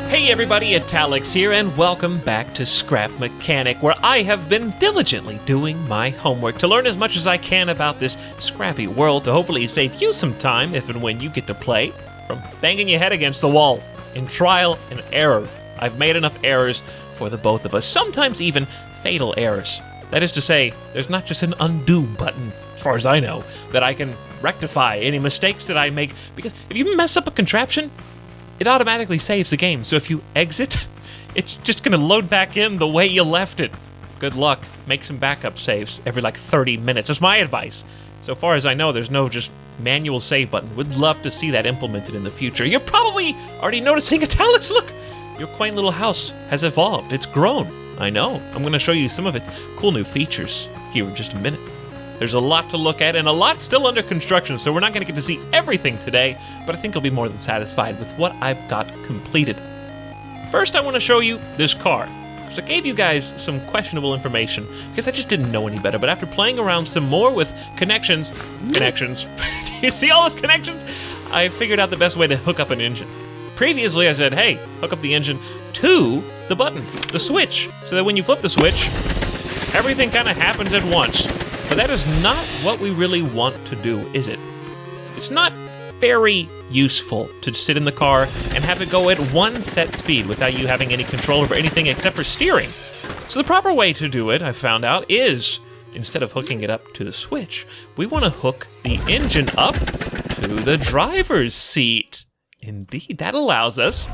Hey everybody, Italic's here, and welcome back to Scrap Mechanic, where I have been diligently doing my homework to learn as much as I can about this scrappy world to hopefully save you some time if and when you get to play from banging your head against the wall in trial and error. I've made enough errors for the both of us, sometimes even fatal errors. That is to say, there's not just an undo button, as far as I know, that I can rectify any mistakes that I make, because if you mess up a contraption, it automatically saves the game, so if you exit, it's just gonna load back in the way you left it. Good luck. Make some backup saves every like 30 minutes. That's my advice. So far as I know, there's no just manual save button. Would love to see that implemented in the future. You're probably already noticing Italic's. Look, your quaint little house has evolved. It's grown. I know. I'm gonna show you some of its cool new features here in just a minute. There's a lot to look at and a lot still under construction, so we're not going to get to see everything today, but I think you'll be more than satisfied with what I've got completed. First, I want to show you this car. So I gave you guys some questionable information because I just didn't know any better, but after playing around some more with connections, do you see all those connections? I figured out the best way to hook up an engine. Previously, I said, hey, hook up the engine to the button, the switch, so that when you flip the switch, everything kind of happens at once. But that is not what we really want to do, is it? It's not very useful to sit in the car and have it go at one set speed without you having any control over anything except for steering. So the proper way to do it, I found out, is instead of hooking it up to the switch, we want to hook the engine up to the driver's seat. Indeed, that allows us,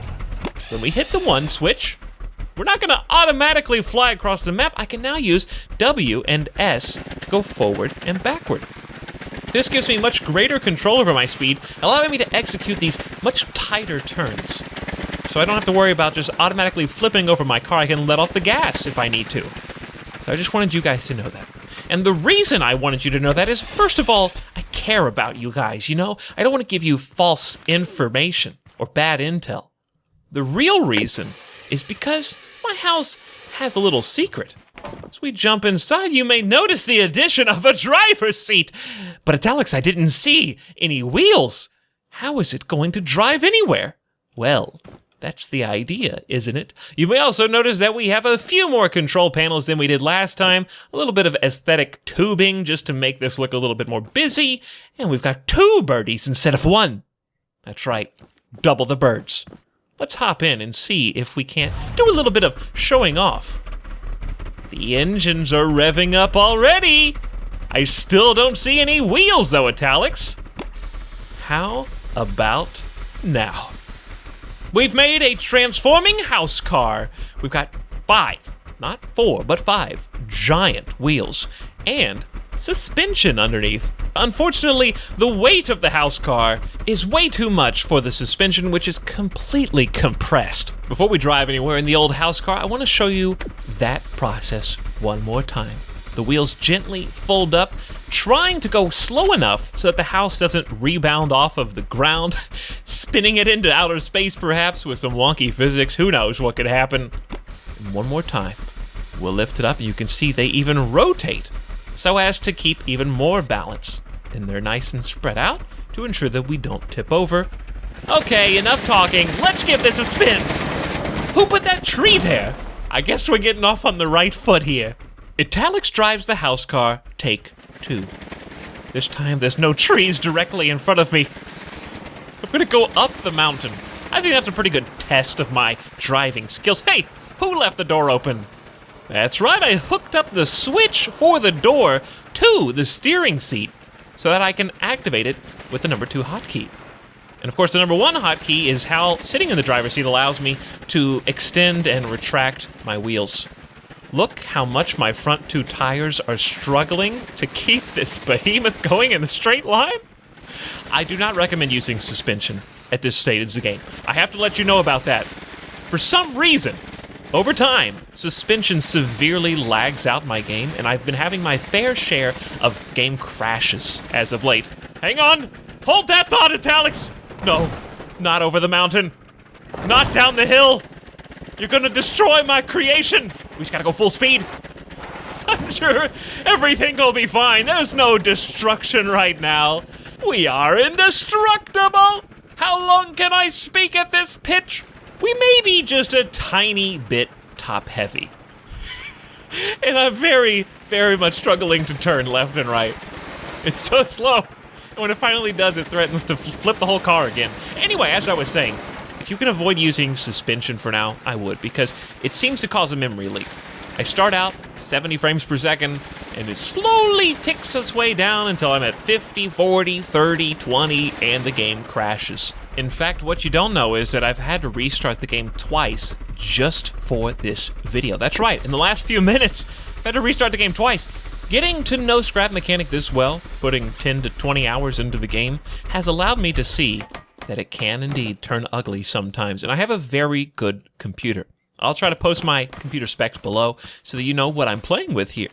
when we hit the one switch, we're not going to automatically fly across the map. I can now use W and S to go forward and backward. This gives me much greater control over my speed, allowing me to execute these much tighter turns. So I don't have to worry about just automatically flipping over my car. I can let off the gas if I need to. So I just wanted you guys to know that. And the reason I wanted you to know that is, first of all, I care about you guys, you know? I don't want to give you false information or bad intel. The real reason is because my house has a little secret. As we jump inside, you may notice the addition of a driver's seat. But Italic's, I didn't see any wheels. How is it going to drive anywhere? Well, that's the idea, isn't it? You may also notice that we have a few more control panels than we did last time, a little bit of aesthetic tubing just to make this look a little bit more busy, and we've got 2 birdies instead of 1. That's right, double the birds. Let's hop in and see if we can't do a little bit of showing off. The engines are revving up already. I still don't see any wheels though, Italic's. How about now? We've made a transforming house car. We've got 5, not 4, but 5 giant wheels and suspension underneath. Unfortunately, the weight of the house car is way too much for the suspension, which is completely compressed. Before we drive anywhere in the old house car, I want to show you that process one more time. The wheels gently fold up, trying to go slow enough so that the house doesn't rebound off of the ground, spinning it into outer space perhaps with some wonky physics. Who knows what could happen? And one more time. We'll lift it up and you can see they even rotate so as to keep even more balance. And they're nice and spread out to ensure that we don't tip over. Okay, enough talking. Let's give this a spin. Who put that tree there? I guess we're getting off on the right foot here. Italic's drives the house car, take 2. This time there's no trees directly in front of me. I'm gonna go up the mountain. I think that's a pretty good test of my driving skills. Hey, who left the door open? That's right, I hooked up the switch for the door to the steering seat so that I can activate it with the number 2 hotkey. And of course, the number 1 hotkey is how sitting in the driver's seat allows me to extend and retract my wheels. Look how much my front 2 tires are struggling to keep this behemoth going in a straight line. I do not recommend using suspension at this stage of the game. I have to let you know about that. For some reason, over time, suspension severely lags out my game, and I've been having my fair share of game crashes as of late. Hang on! Hold that thought, Italic's! No, not over the mountain. Not down the hill. You're gonna destroy my creation. We just gotta go full speed. I'm sure everything will be fine. There's no destruction right now. We are indestructible. How long can I speak at this pitch? we may be just a tiny bit top heavy. And I'm very, very much struggling to turn left and right. It's so slow. And when it finally does, it threatens to flip the whole car again. Anyway, as I was saying, if you can avoid using suspension for now, I would, because it seems to cause a memory leak. I start out 70 frames per second, and it slowly ticks its way down until I'm at 50, 40, 30, 20, and the game crashes. In fact, what you don't know is that I've had to restart the game twice just for this video. That's right, in the last few minutes, I've had to restart the game twice. Getting to know Scrap Mechanic this well, putting 10 to 20 hours into the game, has allowed me to see that it can indeed turn ugly sometimes, and I have a very good computer. I'll try to post my computer specs below so that you know what I'm playing with here.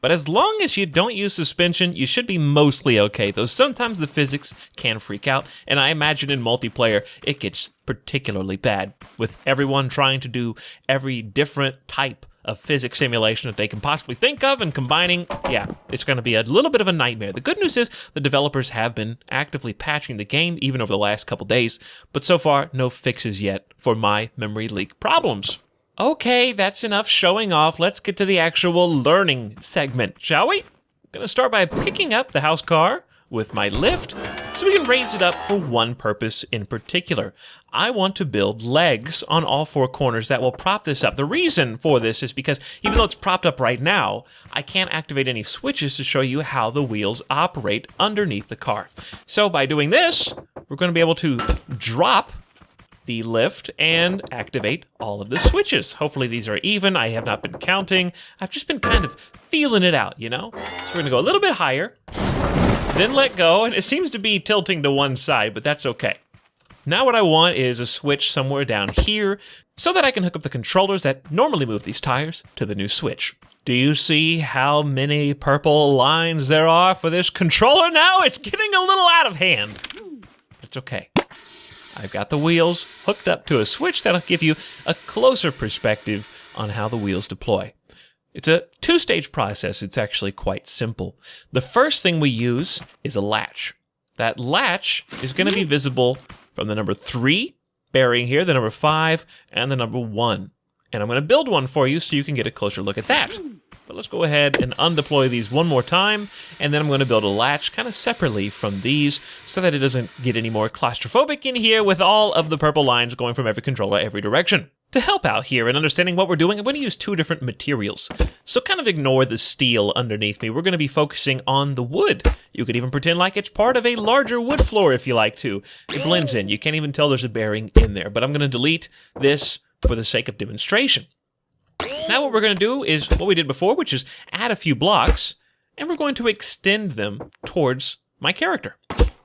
But as long as you don't use suspension, you should be mostly okay, though sometimes the physics can freak out, and I imagine in multiplayer it gets particularly bad, with everyone trying to do every different type of physics simulation that they can possibly think of and combining. Yeah, it's going to be a little bit of a nightmare. The good news is the developers have been actively patching the game even over the last couple days, but so far no fixes yet for my memory leak problems. Okay, that's enough showing off. Let's get to the actual learning segment, shall we? I'm going to start by picking up the house car with my lift so we can raise it up for one purpose in particular. I want to build legs on all four corners that will prop this up. The reason for this is because even though it's propped up right now, I can't activate any switches to show you how the wheels operate underneath the car. So by doing this, we're going to be able to drop the lift and activate all of the switches. Hopefully these are even. I have not been counting. I've just been kind of feeling it out, you know? So we're going to go a little bit higher, then let go, and it seems to be tilting to one side, but that's okay. Now what I want is a switch somewhere down here so that I can hook up the controllers that normally move these tires to the new switch. Do you see how many purple lines there are for this controller now? It's getting a little out of hand. It's okay. I've got the wheels hooked up to a switch that'll give you a closer perspective on how the wheels deploy. It's a two-stage process. It's actually quite simple. The first thing we use is a latch. That latch is going to be visible from the number 3 bearing here, the number 5, and the number 1. And I'm going to build one for you so you can get a closer look at that. But let's go ahead and undeploy these one more time, and then I'm going to build a latch kind of separately from these so that it doesn't get any more claustrophobic in here with all of the purple lines going from every controller every direction. To help out here in understanding what we're doing, I'm going to use 2 different materials. So kind of ignore the steel underneath me. We're going to be focusing on the wood. You could even pretend like it's part of a larger wood floor if you like to. It blends in. You can't even tell there's a bearing in there. But I'm going to delete this for the sake of demonstration. Now what we're going to do is what we did before, which is add a few blocks, and we're going to extend them towards my character.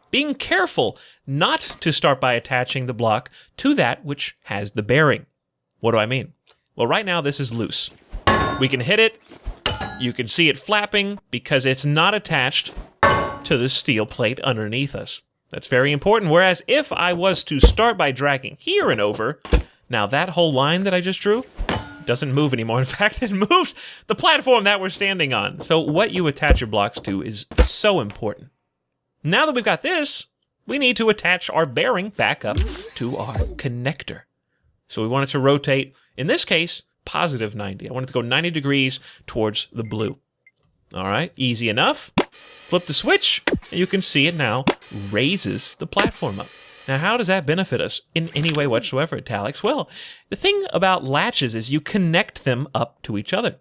Being careful not to start by attaching the block to that which has the bearing. What do I mean? Well, right now this is loose. We can hit it. You can see it flapping because it's not attached to the steel plate underneath us. That's very important. Whereas if I was to start by dragging here and over, now that whole line that I just drew doesn't move anymore. In fact, it moves the platform that we're standing on. So what you attach your blocks to is so important. Now that we've got this, we need to attach our bearing back up to our connector. So we want it to rotate, in this case, positive 90. I want it to go 90 degrees towards the blue. All right, easy enough. Flip the switch, and you can see it now raises the platform up. Now, how does that benefit us in any way whatsoever, Italix? Well, the thing about latches is you connect them up to each other.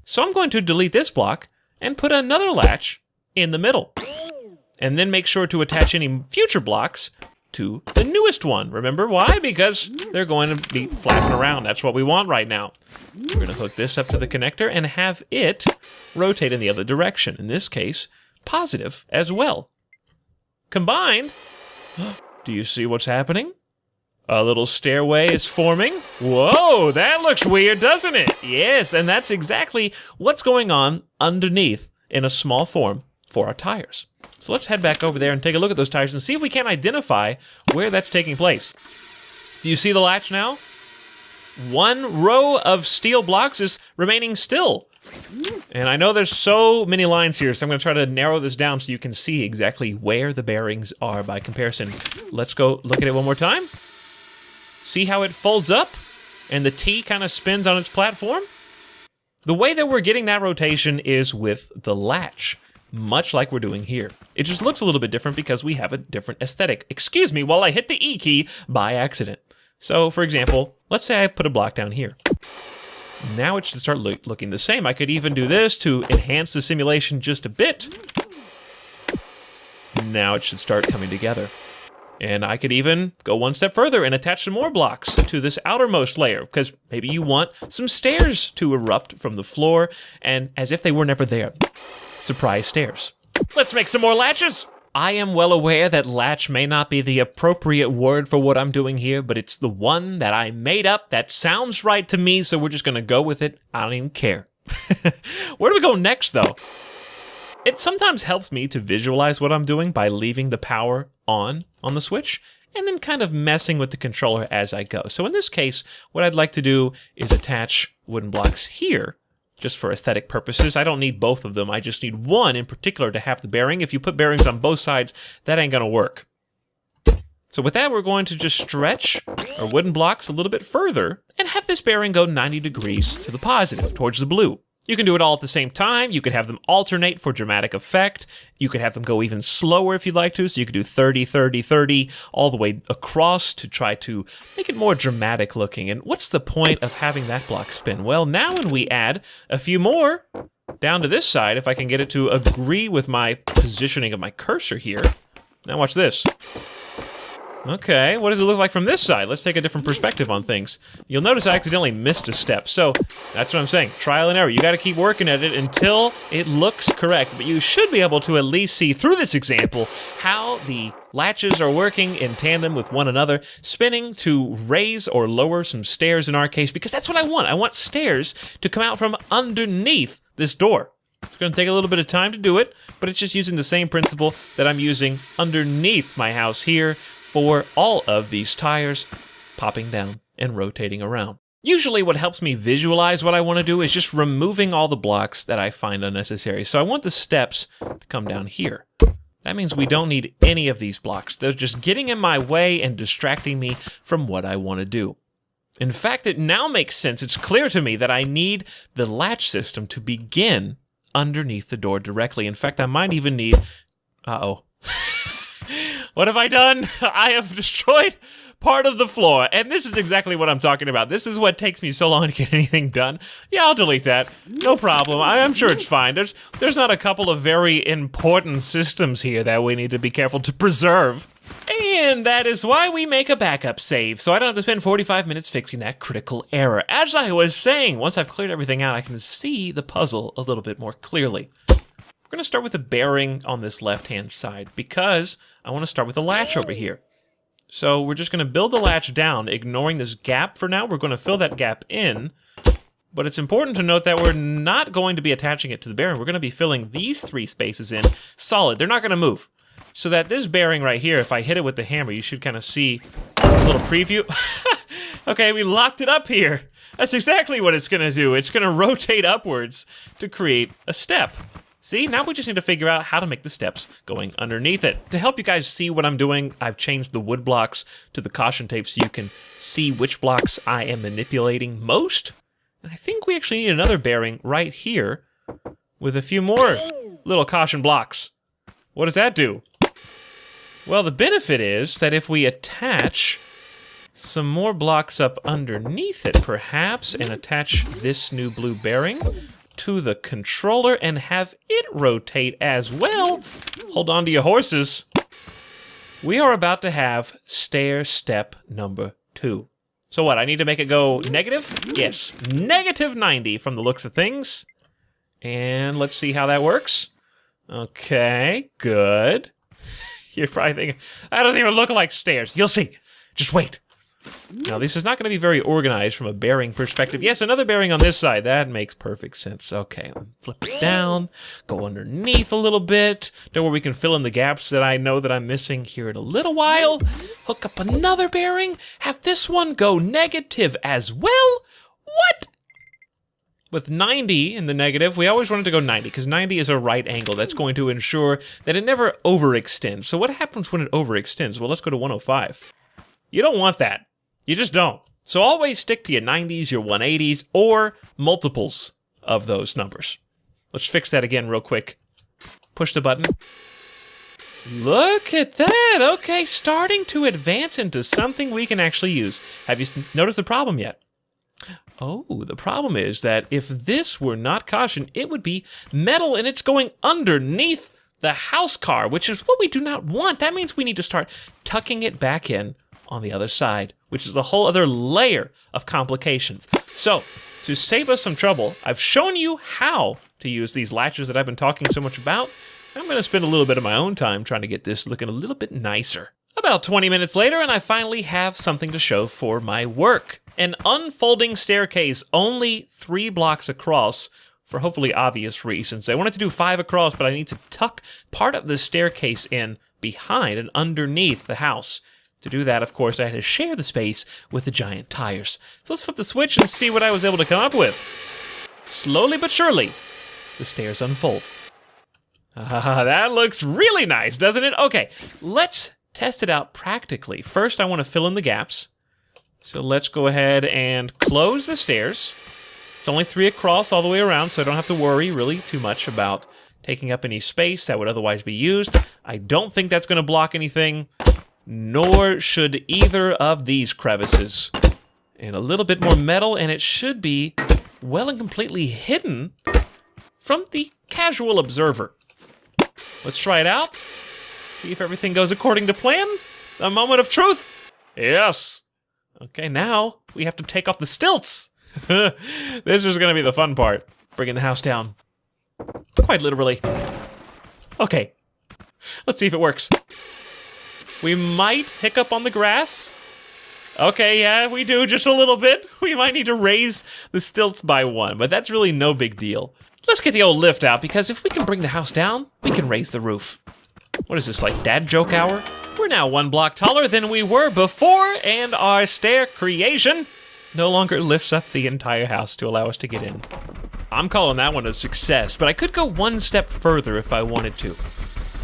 So I'm going to delete this block and put another latch in the middle. And then make sure to attach any future blocks to the newest one. Remember why? Because they're going to be flapping around. That's what we want right now. We're going to hook this up to the connector and have it rotate in the other direction. In this case, positive as well. Combined, do you see what's happening? A little stairway is forming. Whoa, that looks weird, doesn't it? Yes, and that's exactly what's going on underneath in a small form for our tires. So let's head back over there and take a look at those tires and see if we can identify where that's taking place. Do you see the latch now? One row of steel blocks is remaining still. And I know there's so many lines here, so I'm going to try to narrow this down so you can see exactly where the bearings are by comparison. Let's go look at it one more time. See how it folds up and the T kind of spins on its platform? The way that we're getting that rotation is with the latch, much like we're doing here. It just looks a little bit different because we have a different aesthetic. Excuse me while I hit the E key by accident. So, for example, let's say I put a block down here. Now it should start looking the same. I could even do this to enhance the simulation just a bit. Now it should start coming together. And I could even go one step further and attach some more blocks to this outermost layer, because maybe you want some stairs to erupt from the floor, and as if they were never there. Surprise stairs. Let's make some more latches! I am well aware that latch may not be the appropriate word for what I'm doing here, but it's the one that I made up that sounds right to me, so we're just gonna go with it. I don't even care. Where do we go next, though? It sometimes helps me to visualize what I'm doing by leaving the power on the switch, and then kind of messing with the controller as I go. So in this case, what I'd like to do is attach wooden blocks here, just for aesthetic purposes. I don't need both of them, I just need one in particular to have the bearing. If you put bearings on both sides, that ain't gonna work. So with that, we're going to just stretch our wooden blocks a little bit further and have this bearing go 90 degrees to the positive, towards the blue. You can do it all at the same time. You could have them alternate for dramatic effect. You could have them go even slower if you'd like to. So you could do 30, 30, 30 all the way across to try to make it more dramatic looking. And what's the point of having that block spin? Well, now when we add a few more down to this side, if I can get it to agree with my positioning of my cursor here. Now watch this. Okay, what does it look like from this side? Let's take a different perspective on things. You'll notice I accidentally missed a step, so that's what I'm saying. Trial and error. You gotta keep working at it until it looks correct, but you should be able to at least see through this example how the latches are working in tandem with one another, spinning to raise or lower some stairs in our case, because that's what I want. I want stairs to come out from underneath this door. It's going to take a little bit of time to do it, but it's just using the same principle that I'm using underneath my house here for all of these tires popping down and rotating around. Usually what helps me visualize what I want to do is just removing all the blocks that I find unnecessary. So I want the steps to come down here. That means we don't need any of these blocks. They're just getting in my way and distracting me from what I want to do. In fact, it now makes sense. It's clear to me that I need the latch system to begin underneath the door directly. In fact, I might even need... Uh-oh. What have I done? I have destroyed part of the floor, and this is exactly what I'm talking about. This is what takes me so long to get anything done. Yeah, I'll delete that. No problem. I'm sure it's fine. There's not a couple of very important systems here that we need to be careful to preserve. And that is why we make a backup save, so I don't have to spend 45 minutes fixing that critical error. As I was saying, once I've cleared everything out, I can see the puzzle a little bit more clearly. We're going to start with the bearing on this left-hand side, because I want to start with the latch over here. So we're just going to build the latch down, ignoring this gap for now. We're going to fill that gap in, but it's important to note that we're not going to be attaching it to the bearing. We're going to be filling these three spaces in solid. They're not going to move. So that this bearing right here, if I hit it with the hammer, you should kind of see a little preview. Okay, we locked it up here. That's exactly what it's going to do. It's going to rotate upwards to create a step. See, now we just need to figure out how to make the steps going underneath it. To help you guys see what I'm doing, I've changed the wood blocks to the caution tape so you can see which blocks I am manipulating most. And I think we actually need another bearing right here with a few more little caution blocks. What does that do? Well, the benefit is that if we attach some more blocks up underneath it, perhaps, and attach this new blue bearing to the controller and have it rotate as well. Hold on to your horses. We are about to have stair step number 2. So what, I need to make it go negative? Yes, negative 90 from the looks of things. And let's see how that works. Okay, good. You're probably thinking, that doesn't even look like stairs. You'll see. Just wait. Now, this is not going to be very organized from a bearing perspective. Yes, another bearing on this side. That makes perfect sense. Okay, flip it down, go underneath a little bit, to where we can fill in the gaps that I know that I'm missing here in a little while. Hook up another bearing, have this one go negative as well. What? With 90 in the negative, we always wanted to go 90, because 90 is a right angle. That's going to ensure that it never overextends. So what happens when it overextends? Well, let's go to 105. You don't want that. You just don't. So always stick to your 90s, your 180s, or multiples of those numbers. Let's fix that again real quick. Push the button. Look at that. Okay, starting to advance into something we can actually use. Have you noticed the problem yet? Oh, the problem is that if this were not caution, it would be metal and it's going underneath the house car, which is what we do not want. That means we need to start tucking it back in on the other side, which is a whole other layer of complications. So, to save us some trouble, I've shown you how to use these latches that I've been talking so much about. I'm going to spend a little bit of my own time trying to get this looking a little bit nicer. About 20 minutes later, and I finally have something to show for my work. An unfolding staircase, only 3 blocks across, for hopefully obvious reasons. I wanted to do 5 across, but I need to tuck part of the staircase in behind and underneath the house. To do that, of course, I had to share the space with the giant tires. So let's flip the switch and see what I was able to come up with. Slowly but surely, the stairs unfold. That looks really nice, doesn't it? Okay, let's test it out practically. First, I want to fill in the gaps. So let's go ahead and close the stairs. It's only 3 across all the way around, so I don't have to worry really too much about taking up any space that would otherwise be used. I don't think that's going to block anything. Nor should either of these crevices. And a little bit more metal, and it should be well and completely hidden from the casual observer. Let's try it out. See if everything goes according to plan. A moment of truth. Yes. Okay, now we have to take off the stilts. This is going to be the fun part. Bringing the house down. Quite literally. Okay. Let's see if it works. We might hiccup on the grass. Okay, yeah, we do just a little bit. We might need to raise the stilts by 1, but that's really no big deal. Let's get the old lift out, because if we can bring the house down, we can raise the roof. What is this, like dad joke hour? We're now 1 block taller than we were before, and our stair creation no longer lifts up the entire house to allow us to get in. I'm calling that one a success, but I could go 1 step further if I wanted to.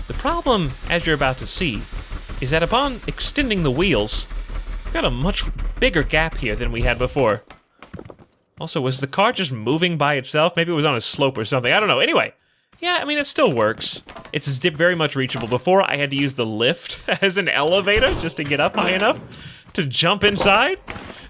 The problem, as you're about to see, is that upon extending the wheels, we've got a much bigger gap here than we had before. Also, was the car just moving by itself? Maybe it was on a slope or something. I don't know. Anyway, yeah, I mean, it still works. It's very much reachable. Before, I had to use the lift as an elevator just to get up high enough to jump inside.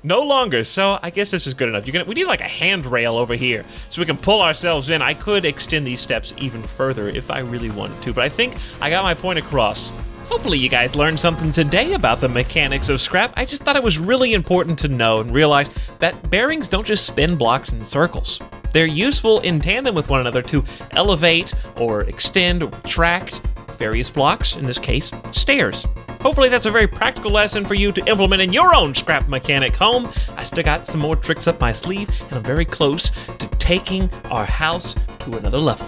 No longer, so I guess this is good enough. We need like a handrail over here so we can pull ourselves in. I could extend these steps even further if I really wanted to, but I think I got my point across. Hopefully you guys learned something today about the mechanics of scrap. I just thought it was really important to know and realize that bearings don't just spin blocks in circles. They're useful in tandem with one another to elevate or extend or retract various blocks, in this case, stairs. Hopefully that's a very practical lesson for you to implement in your own scrap mechanic home. I still got some more tricks up my sleeve, and I'm very close to taking our house to another level.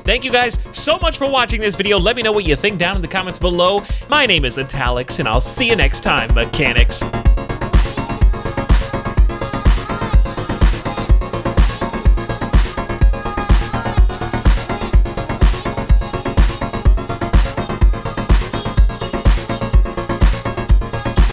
Thank you guys so much for watching this video. Let me know what you think down in the comments below. My name is Italix, and I'll see you next time, mechanics.